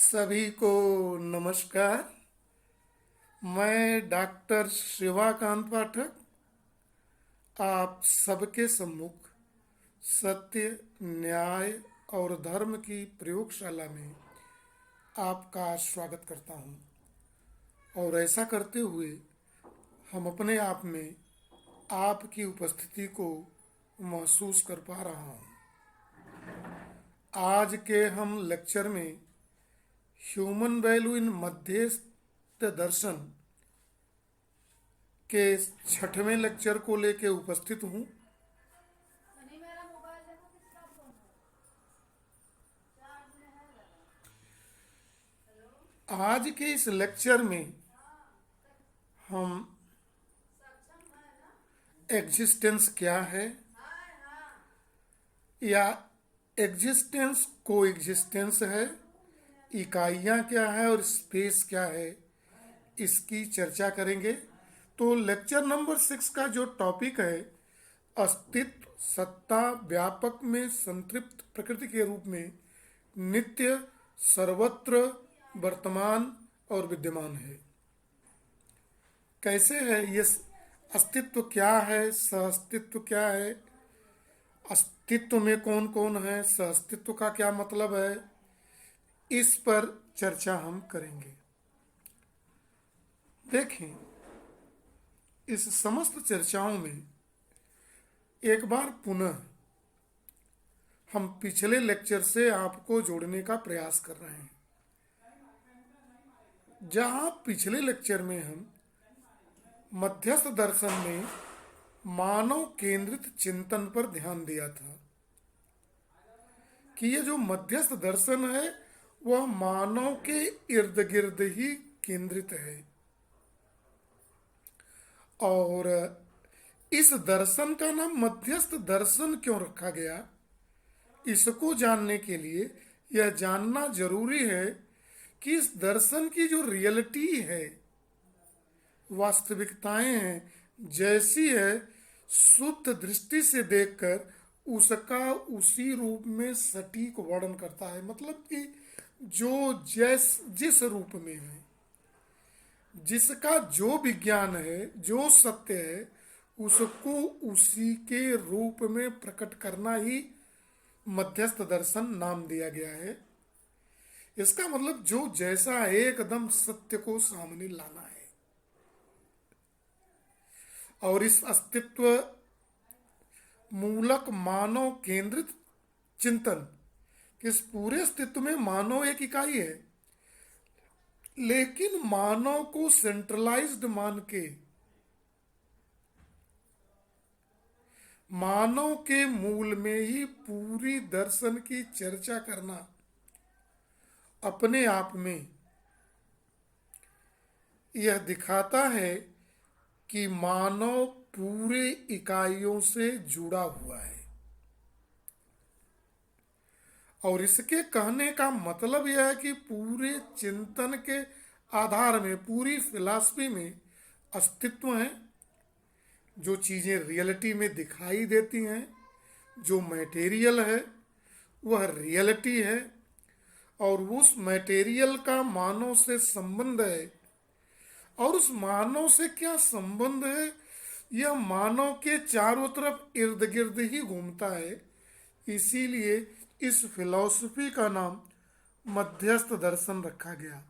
सभी को नमस्कार। मैं डॉक्टर शिवाकांत पाठक आप सबके सम्मुख सत्य, न्याय और धर्म की प्रयोगशाला में आपका स्वागत करता हूं। और ऐसा करते हुए हम अपने आप में आपकी उपस्थिति को महसूस कर पा रहा हूं। आज के हम लेक्चर में ह्यूमन वैल्यू इन मध्यस्थ दर्शन के 6वें लेक्चर को लेकर उपस्थित हूँ। आज के इस लेक्चर में हम एग्जिस्टेंस क्या है या एग्जिस्टेंस को एग्जिस्टेंस है, इकाइयाँ क्या है और स्पेस क्या है, इसकी चर्चा करेंगे। तो लेक्चर नंबर 6 का जो टॉपिक है, अस्तित्व सत्ता व्यापक में संतृप्त प्रकृति के रूप में नित्य, सर्वत्र, वर्तमान और विद्यमान है। कैसे है ये अस्तित्व, क्या है सहअस्तित्व, क्या है अस्तित्व में कौन कौन है, सहअस्तित्व का क्या मतलब है, इस पर चर्चा हम करेंगे। देखें, इस समस्त चर्चाओं में एक बार पुनः हम पिछले लेक्चर से आपको जोड़ने का प्रयास कर रहे हैं। जहां पिछले लेक्चर में हम मध्यस्थ दर्शन में मानव केंद्रित चिंतन पर ध्यान दिया था कि ये जो मध्यस्थ दर्शन है वह मानव के इर्द गिर्द ही केंद्रित है। और इस दर्शन का नाम मध्यस्थ दर्शन क्यों रखा गया, इसको जानने के लिए यह जानना जरूरी है कि इस दर्शन की जो रियलिटी है, वास्तविकताएं हैं, जैसी है, शुद्ध दृष्टि से देखकर उसका उसी रूप में सटीक वर्णन करता है। मतलब कि जो जिस रूप में है, जिसका जो विज्ञान है, जो सत्य है, उसको उसी के रूप में प्रकट करना ही मध्यस्थ दर्शन नाम दिया गया है। इसका मतलब जो जैसा है एकदम सत्य को सामने लाना है। और इस अस्तित्व मूलक मानव केंद्रित चिंतन, इस पूरे अस्तित्व में मानव एक इकाई है, लेकिन मानव को सेंट्रलाइज्ड मान के, मानव के मूल में ही पूरी दर्शन की चर्चा करना अपने आप में यह दिखाता है कि मानव पूरे इकाइयों से जुड़ा हुआ है। और इसके कहने का मतलब यह है कि पूरे चिंतन के आधार में, पूरी फिलॉसफी में अस्तित्व है। जो चीज़ें रियलिटी में दिखाई देती हैं, जो मटेरियल है वह रियलिटी है, और उस मटेरियल का मानव से संबंध है। और उस मानव से क्या संबंध है, यह मानव के चारों तरफ इर्द गिर्द ही घूमता है। इसीलिए इस फिलॉसफी का नाम मध्यस्थ दर्शन रखा गया।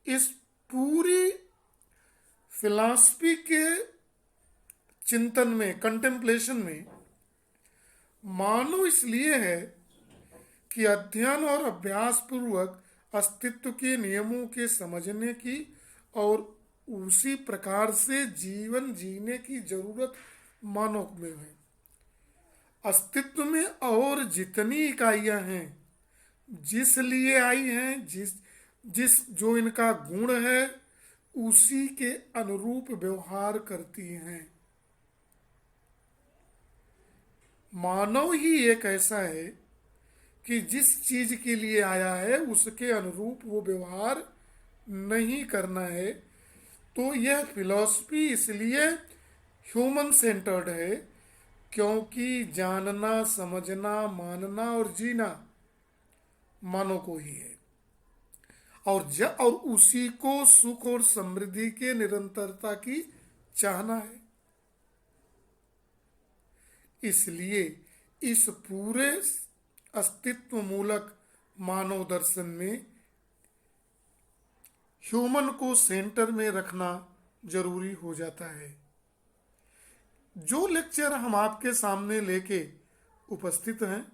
इस पूरी फिलॉसफी के चिंतन में, कंटेम्पलेशन में, मानव इसलिए है कि अध्ययन और अभ्यास पूर्वक अस्तित्व के नियमों के समझने की और उसी प्रकार से जीवन जीने की जरूरत मानव में है। अस्तित्व में और जितनी इकाइयां हैं, जिस लिए आई हैं, जिस जो इनका गुण है, उसी के अनुरूप व्यवहार करती हैं। मानव ही एक ऐसा है कि जिस चीज के लिए आया है उसके अनुरूप वो व्यवहार नहीं करना है। तो यह फिलॉसफी इसलिए ह्यूमन सेंटर्ड है क्योंकि जानना, समझना, मानना और जीना मानव को ही है। और उसी को सुख और समृद्धि के निरंतरता की चाहना है। इसलिए इस पूरे अस्तित्व मूलक मानव दर्शन में ह्यूमन को सेंटर में रखना जरूरी हो जाता है। जो लेक्चर हम आपके सामने लेके उपस्थित हैं,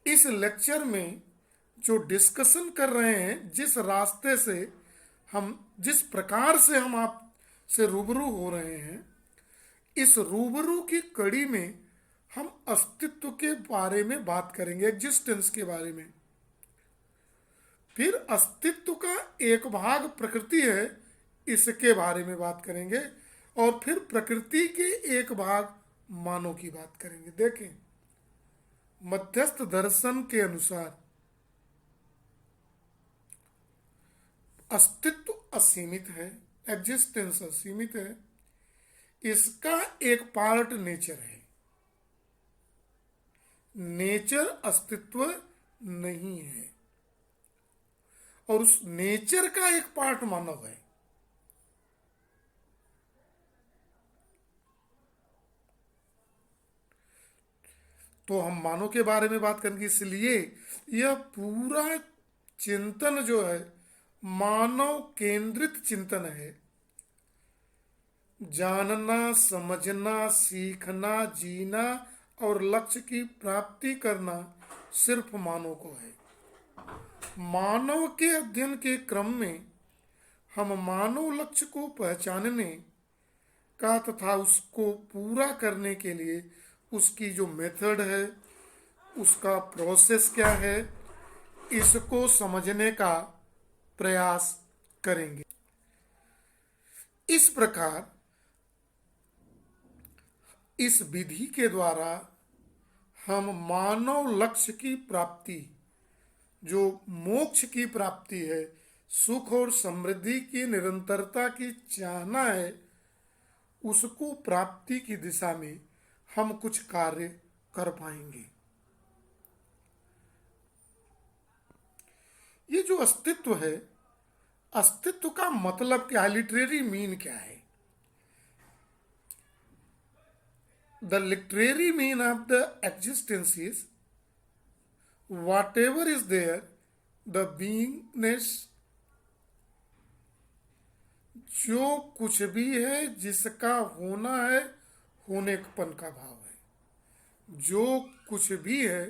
इस लेक्चर में जो डिस्कशन कर रहे हैं, जिस रास्ते से हम, जिस प्रकार से हम आप से रूबरू हो रहे हैं, इस रूबरू की कड़ी में हम अस्तित्व के बारे में बात करेंगे, एग्जिस्टेंस के बारे में। फिर अस्तित्व का एक भाग प्रकृति है, इसके बारे में बात करेंगे, और फिर प्रकृति के एक भाग मानव की बात करेंगे। देखें, मध्यस्थ दर्शन के अनुसार अस्तित्व असीमित है, एग्जिस्टेंस असीमित है। इसका एक पार्ट नेचर है। नेचर अस्तित्व नहीं है, और उस नेचर का एक पार्ट मानव है। तो हम मानव के बारे में बात करेंगे। इसलिए यह पूरा चिंतन जो है मानव केंद्रित चिंतन है। जानना, समझना, सीखना, जीना और लक्ष्य की प्राप्ति करना सिर्फ मानव को है। मानव के अध्ययन के क्रम में हम मानव लक्ष्य को पहचानने का तथा उसको पूरा करने के लिए उसकी जो मेथड है, उसका प्रोसेस क्या है, इसको समझने का प्रयास करेंगे। इस प्रकार इस विधि के द्वारा हम मानव लक्ष्य की प्राप्ति, जो मोक्ष की प्राप्ति है, सुख और समृद्धि की निरंतरता की चाहना है, उसको प्राप्ति की दिशा में हम कुछ कार्य कर पाएंगे। ये जो अस्तित्व है, अस्तित्व का मतलब क्या है, लिटरेरी मीन क्या है? The literary mean of the existence is whatever is there, the beingness, जो कुछ भी है जिसका होना है, होनेपन का भाव है। जो कुछ भी है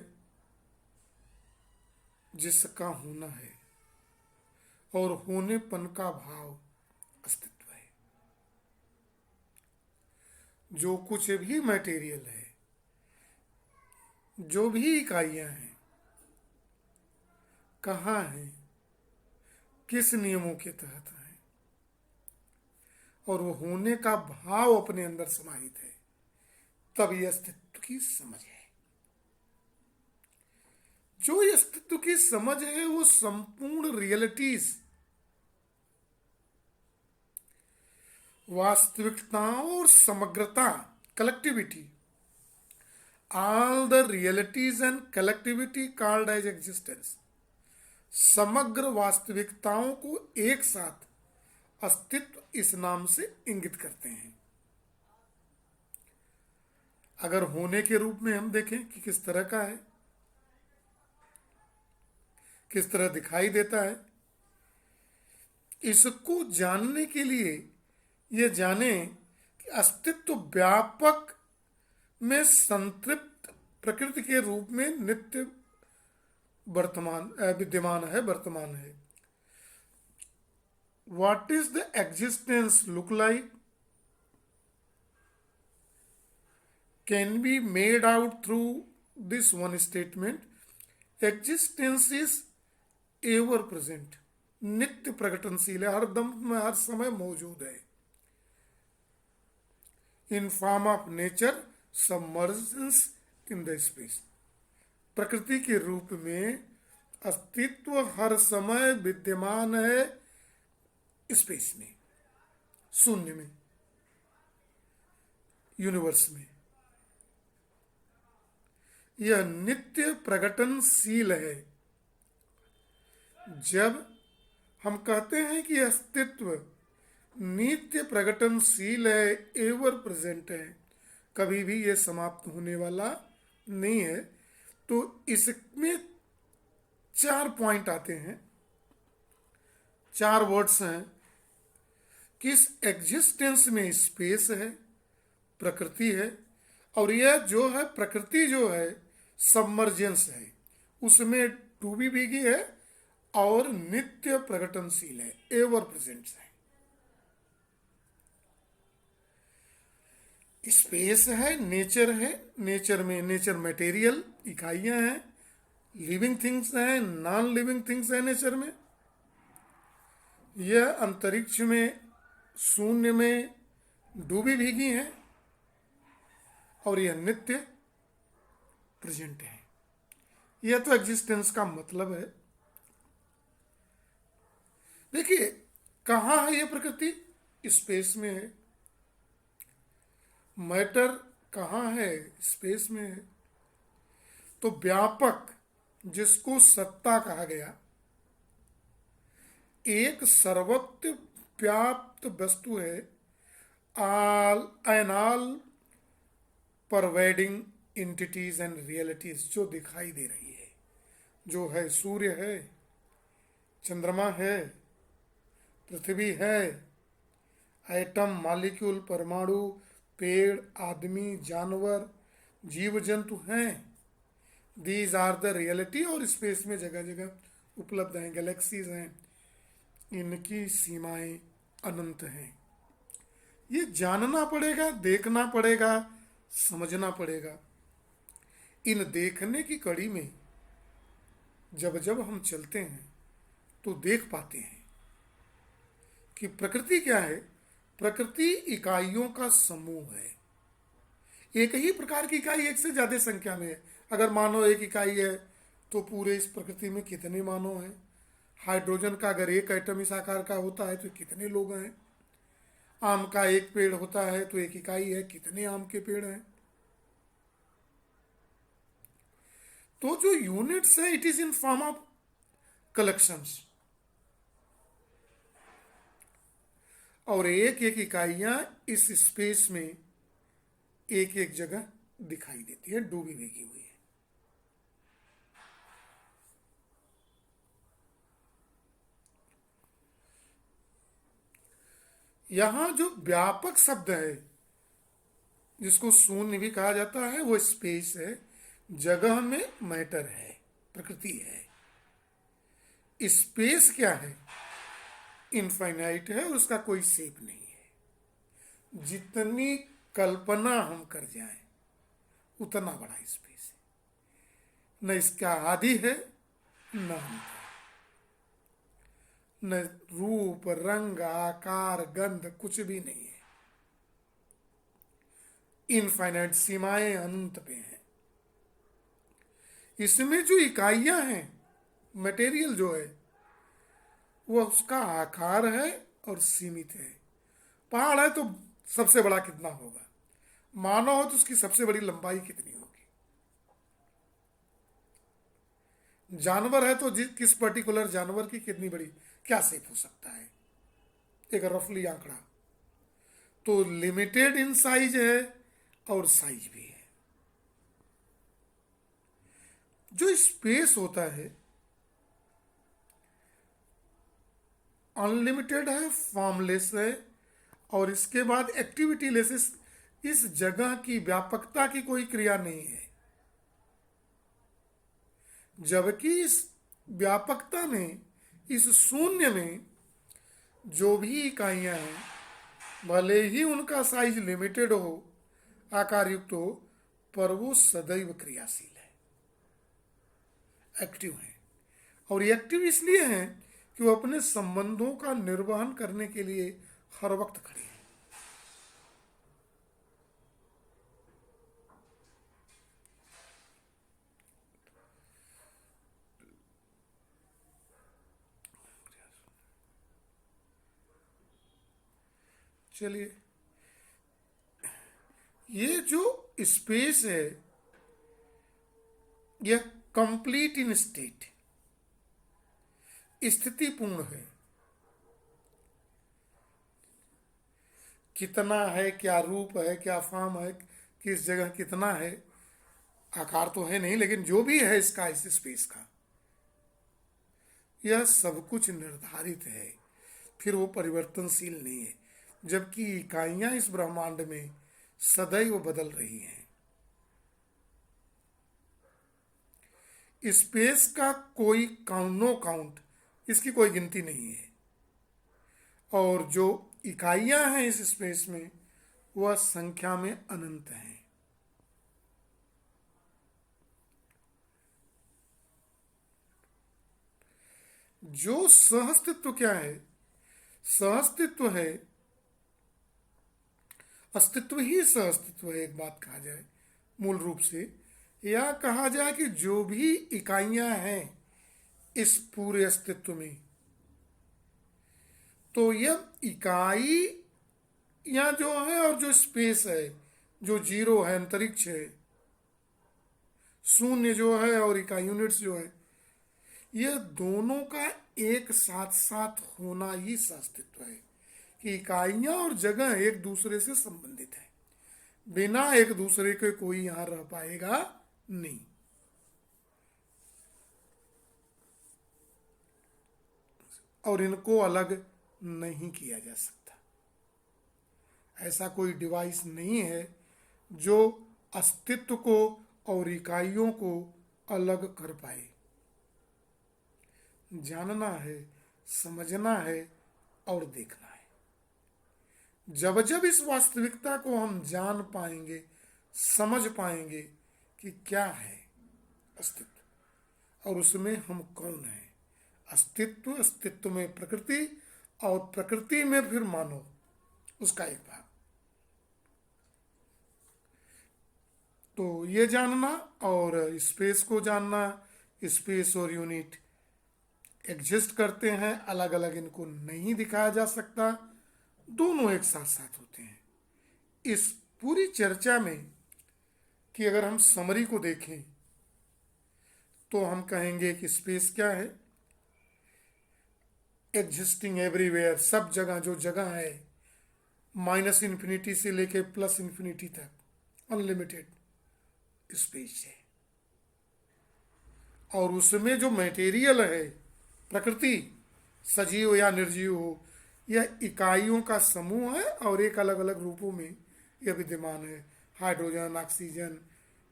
जिसका होना है और होनेपन का भाव अस्तित्व है। जो कुछ भी मटेरियल है, जो भी इकाइयां हैं, कहाँ हैं, किस नियमों के तहत हैं, और वो होने का भाव अपने अंदर समाहित है, तब ये अस्तित्व की समझ है। जो ये अस्तित्व की समझ है, वो संपूर्ण रियलिटीज, वास्तविकताओं और समग्रता, collectivity, all the realities and collectivity called as existence, समग्र वास्तविकताओं को एक साथ अस्तित्व इस नाम से इंगित करते हैं। अगर होने के रूप में हम देखें कि किस तरह का है, किस तरह दिखाई देता है, इसको जानने के लिए ये जाने कि अस्तित्व व्यापक में संतृप्त प्रकृति के रूप में नित्य विद्यमान है, वर्तमान है। What is the existence look like? Can be made out through this one statement. Existence is ever present, नित्य प्रकटनशील है, हर दम में, हर समय मौजूद है। In form of nature, submerges in the space. प्रकृति के रूप में अस्तित्व हर समय विद्यमान है स्पेस में, शून्य में, यूनिवर्स में। यह नित्य प्रकटनशील है, जब हम कहते हैं कि अस्तित्व नित्य प्रकटनशील है, एवर प्रेजेंट है, कभी भी ये समाप्त होने वाला नहीं है, तो इसमें 4 पॉइंट आते हैं, 4 वर्ड्स हैं कि इस एग्जिस्टेंस में स्पेस है, प्रकृति है, और यह जो है प्रकृति जो है सबमर्जेंस है, उसमें डूबी भीगी है और नित्य प्रकटनशील है, एवर प्रेजेंट है। स्पेस है, नेचर में नेचर मटेरियल इकाइयां हैं, लिविंग थिंग्स हैं, नॉन लिविंग थिंग्स हैं नेचर में। यह अंतरिक्ष में शून्य में डूबी भीगी हैं और यह नित्य प्रेजेंट है। यह तो एग्जिस्टेंस का मतलब है। देखिए कहाँ है यह प्रकृति? स्पेस में है। मैटर कहाँ है? स्पेस में है। तो व्यापक, जिसको सत्ता कहा गया, एक सर्वत्र व्याप्त वस्तु है, all and all pervading entities and realities, जो दिखाई दे रही है, जो है सूर्य है, चंद्रमा है, पृथ्वी है, एटम, मॉलिक्यूल, परमाणु, पेड़, आदमी, जानवर, जीव जंतु हैं। These are the reality. और स्पेस में जगह जगह उपलब्ध हैं, गैलेक्सीज हैं, इनकी सीमाएं अनंत हैं। ये जानना पड़ेगा, देखना पड़ेगा, समझना पड़ेगा। इन देखने की कड़ी में जब जब हम चलते हैं तो देख पाते हैं कि प्रकृति क्या है। प्रकृति इकाइयों का समूह है। एक ही प्रकार की इकाई एक से ज्यादा संख्या में है। अगर मानो एक इकाई है तो पूरे इस प्रकृति में कितने मानो हैं। हाइड्रोजन का अगर एक एटम इस आकार का होता है तो कितने लोग हैं। आम का एक पेड़ होता है तो एक इकाई है, कितने आम के पेड़ हैं। तो जो यूनिट्स है, it is in form of collections, और एक एक इकाइयां इस स्पेस में एक एक जगह दिखाई देती है, डूबी भीगी हुई है। यहां जो व्यापक शब्द है, जिसको शून्य भी कहा जाता है, वो स्पेस है। जगह में मैटर है, प्रकृति है। स्पेस क्या है? इनफाइनाइट है और उसका कोई शेप नहीं है। जितनी कल्पना हम कर जाएं उतना बड़ा स्पेस है। न इसका आदि है न अंत है, न रूप, रंग, आकार, गंध, कुछ भी नहीं है। इनफाइनाइट, सीमाएं अनंत पे हैं। इसमें जो इकाइयां हैं, मटेरियल जो है, वह उसका आकार है और सीमित है। पहाड़ है तो सबसे बड़ा कितना होगा, मानव हो तो उसकी सबसे बड़ी लंबाई कितनी होगी। जानवर है तो किस पर्टिकुलर जानवर की कितनी बड़ी, क्या शेप हो सकता है, एक रफली आंकड़ा। तो लिमिटेड इन साइज है और साइज भी है। जो स्पेस होता है अनलिमिटेड है, फॉर्मलेस है, और इसके बाद एक्टिविटी लेस। इस जगह की व्यापकता की कोई क्रिया नहीं है, जबकि इस व्यापकता में, इस शून्य में जो भी इकाइयां हैं, भले ही उनका साइज लिमिटेड हो, आकार युक्त हो, पर वो सदैव क्रियाशील है, एक्टिव है। और ये एक्टिव इसलिए हैं कि वो अपने संबंधों का निर्वहन करने के लिए हर वक्त खड़े हैं। चलिए, ये जो स्पेस है यह कंप्लीट इन स्टेट, स्थितिपूर्ण है। कितना है, क्या रूप है, क्या फॉर्म है, किस जगह कितना है, आकार तो है नहीं, लेकिन जो भी है इसका, इस स्पेस का, यह सब कुछ निर्धारित है। फिर वो परिवर्तनशील नहीं है, जबकि इकाइयां इस ब्रह्मांड में सदैव बदल रही हैं। स्पेस का कोई काउंट, नो काउंट, इसकी कोई गिनती नहीं है। और जो इकाइयां हैं इस स्पेस में, वह संख्या में अनंत हैं। जो सहअस्तित्व क्या है? सहअस्तित्व है, अस्तित्व ही सहअस्तित्व है। एक बात कहा जाए मूल रूप से, या कहा जाए कि जो भी इकाइयां हैं इस पूरे अस्तित्व में, तो यह इकाई या जो है और जो स्पेस है, जो जीरो है, अंतरिक्ष है, शून्य जो है और इकाई यूनिट्स जो है, यह दोनों का एक साथ साथ होना ही अस्तित्व है। कि इकाइयां और जगह एक दूसरे से संबंधित है, बिना एक दूसरे के कोई यहां रह पाएगा नहीं। और इनको अलग नहीं किया जा सकता। ऐसा कोई डिवाइस नहीं है जो अस्तित्व को और इकाइयों को अलग कर पाए। जानना है, समझना है और देखना है। जब जब इस वास्तविकता को हम जान पाएंगे, समझ पाएंगे कि क्या है अस्तित्व और उसमें हम कौन हैं। अस्तित्व, अस्तित्व में प्रकृति और प्रकृति में फिर मानव, उसका एक भाग। तो ये जानना और स्पेस को जानना, स्पेस और यूनिट एग्जिस्ट करते हैं, अलग अलग इनको नहीं दिखाया जा सकता, दोनों एक साथ साथ होते हैं। इस पूरी चर्चा में कि अगर हम समरी को देखें तो हम कहेंगे कि स्पेस क्या है? एग्जिस्टिंग एवरीवेयर, सब जगह, जो जगह है माइनस इन्फिनिटी से लेके प्लस इन्फिनिटी तक अनलिमिटेड स्पेस है। और उसमें जो मटेरियल है, प्रकृति, सजीव या निर्जीव हो, यह इकाइयों का समूह है और एक अलग अलग रूपों में यह विद्यमान है। हाइड्रोजन, ऑक्सीजन,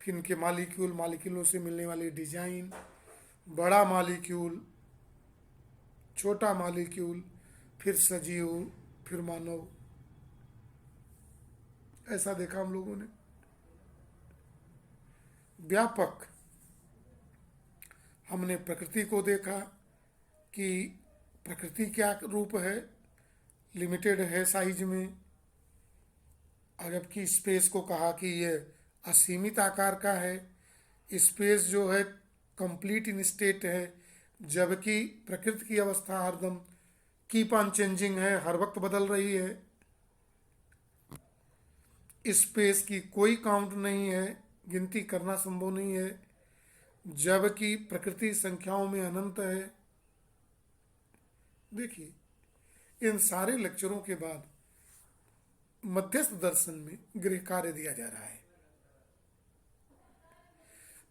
फिर इनके मालिक्यूल, मालिक्यूलों से मिलने वाले डिजाइन, बड़ा मालिक्यूल, छोटा मालिक्यूल, फिर सजीव, फिर मानव। ऐसा देखा हम लोगों ने। व्यापक हमने प्रकृति को देखा कि प्रकृति क्या रूप है, लिमिटेड है साइज में, और जबकि स्पेस को कहा कि ये असीमित आकार का है। स्पेस जो है कंप्लीट इन स्टेट है, जबकि प्रकृति की अवस्था हरदम कीप ऑन चेंजिंग है, हर वक्त बदल रही है। स्पेस की कोई काउंट नहीं है, गिनती करना संभव नहीं है, जबकि प्रकृति संख्याओं में अनंत है। देखिए, इन सारे लेक्चरों के बाद मध्यस्थ दर्शन में गृह कार्य दिया जा रहा है।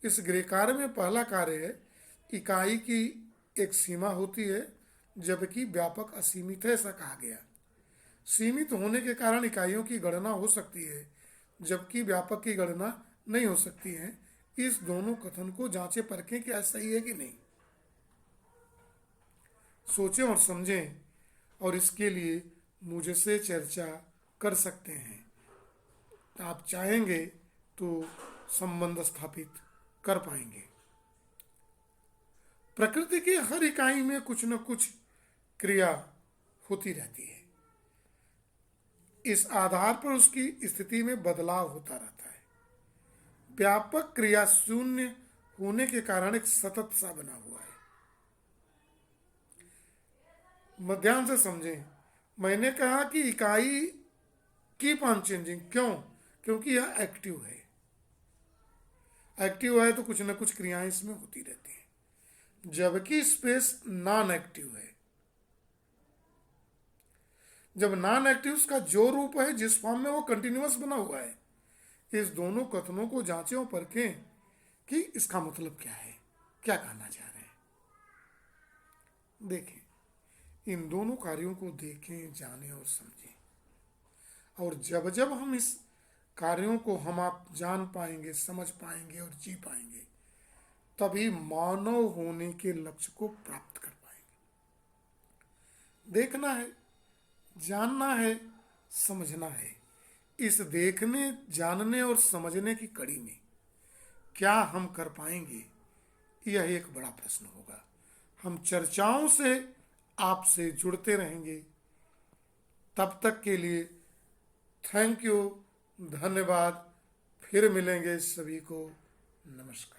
इस गृह कार्य में पहला कार्य है, इकाई की एक सीमा होती है, जबकि व्यापक असीमित है, ऐसा कहा गया। सीमित होने के कारण इकाइयों की गणना हो सकती है, जबकि व्यापक की गणना नहीं हो सकती है। इस दोनों कथन को जांचें परखें कि सही है कि नहीं, सोचें और समझें, और इसके लिए मुझसे चर्चा कर सकते हैं। आप चाहेंगे तो संबंध स्थापित कर पाएंगे। प्रकृति की हर इकाई में कुछ न कुछ क्रिया होती रहती है। इस आधार पर उसकी स्थिति में बदलाव होता रहता है। व्यापक क्रिया शून्य होने के कारण एक सतत सा बना हुआ है। ध्यान से समझें, मैंने कहा कि इकाई कीप ऑन चेंजिंग, क्यों? क्योंकि यह एक्टिव है। एक्टिव है तो कुछ न कुछ क्रियाएं इसमें होती रहती हैं। जबकि स्पेस नॉन एक्टिव है। जब नॉन एक्टिव का जो रूप है, जिस फॉर्म में वो कंटिन्यूअस बना हुआ है। इस दोनों कथनों को जांचें और परखें कि इसका मतलब क्या है, क्या कहना चाह रहे हैं। देखें, इन दोनों कार्यों को देखें, जानें और समझें। और जब जब हम इस कार्यों को हम आप जान पाएंगे, समझ पाएंगे और जी पाएंगे, तभी मानव होने के लक्ष्य को प्राप्त कर पाएंगे। देखना है, जानना है, समझना है। इस देखने, जानने और समझने की कड़ी में क्या हम कर पाएंगे, यह एक बड़ा प्रश्न होगा। हम चर्चाओं से आपसे जुड़ते रहेंगे। तब तक के लिए थैंक यू, धन्यवाद। फिर मिलेंगे। सभी को नमस्कार।